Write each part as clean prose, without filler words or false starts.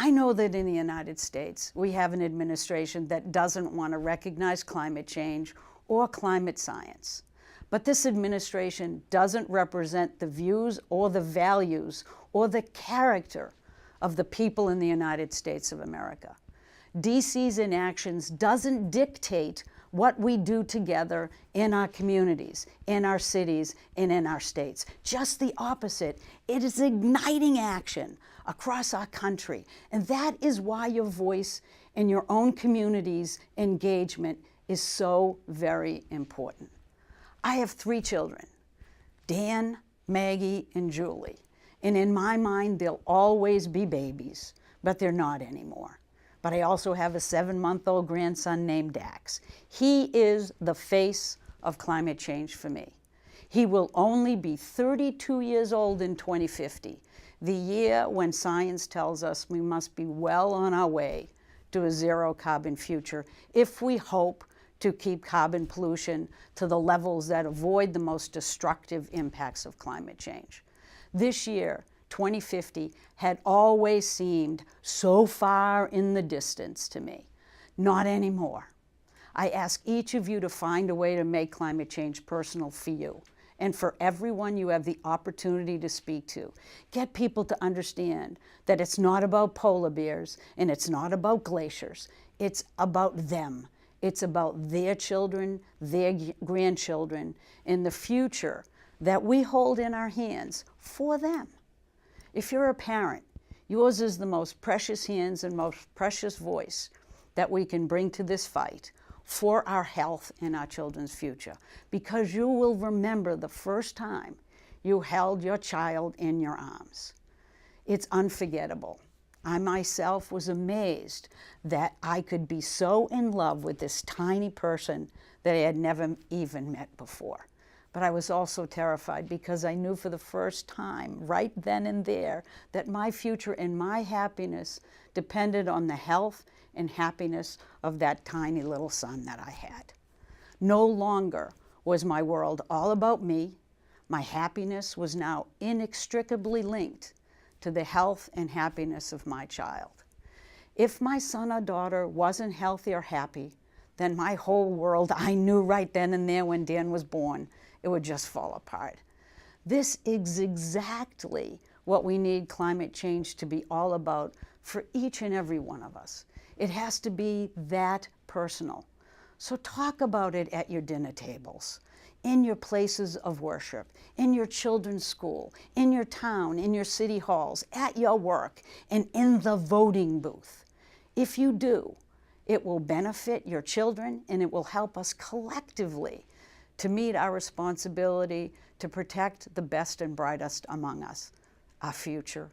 I know that in the United States, we have an administration that doesn't want to recognize climate change or climate science. But this administration doesn't represent the views or the values or the character of the people in the United States of America. DC's inactions doesn't dictate what we do together in our communities, in our cities, and in our states. Just the opposite. It is igniting action across our country. And that is why your voice in your own community's engagement is so very important. I have 3 children, Dan, Maggie, and Julie. And in my mind, they'll always be babies, but they're not anymore. But I also have a 7-month-old grandson named Dax. He is the face of climate change for me. He will only be 32 years old in 2050, the year when science tells us we must be well on our way to a zero carbon future if we hope to keep carbon pollution to the levels that avoid the most destructive impacts of climate change. This year, 2050, had always seemed so far in the distance to me. Not anymore. I ask each of you to find a way to make climate change personal for you and for everyone you have the opportunity to speak to. Get people to understand that it's not about polar bears and it's not about glaciers. It's about them. It's about their children, their grandchildren, and the future that we hold in our hands for them. If you're a parent, yours is the most precious hands and most precious voice that we can bring to this fight for our health and our children's future, because you will remember the first time you held your child in your arms. It's unforgettable. I myself was amazed that I could be so in love with this tiny person that I had never even met before. But I was also terrified because I knew for the first time, right then and there, that my future and my happiness depended on the health and happiness of that tiny little son that I had. No longer was my world all about me. My happiness was now inextricably linked to the health and happiness of my child. If my son or daughter wasn't healthy or happy, then my whole world, I knew right then and there when Dan was born, it would just fall apart. This is exactly what we need climate change to be all about for each and every one of us. It has to be that personal. So talk about it at your dinner tables, in your places of worship, in your children's school, in your town, in your city halls, at your work, and in the voting booth. If you do, it will benefit your children and it will help us collectively to meet our responsibility to protect the best and brightest among us, our future,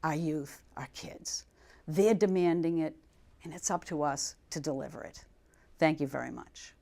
our youth, our kids. They're demanding it, and it's up to us to deliver it. Thank you very much.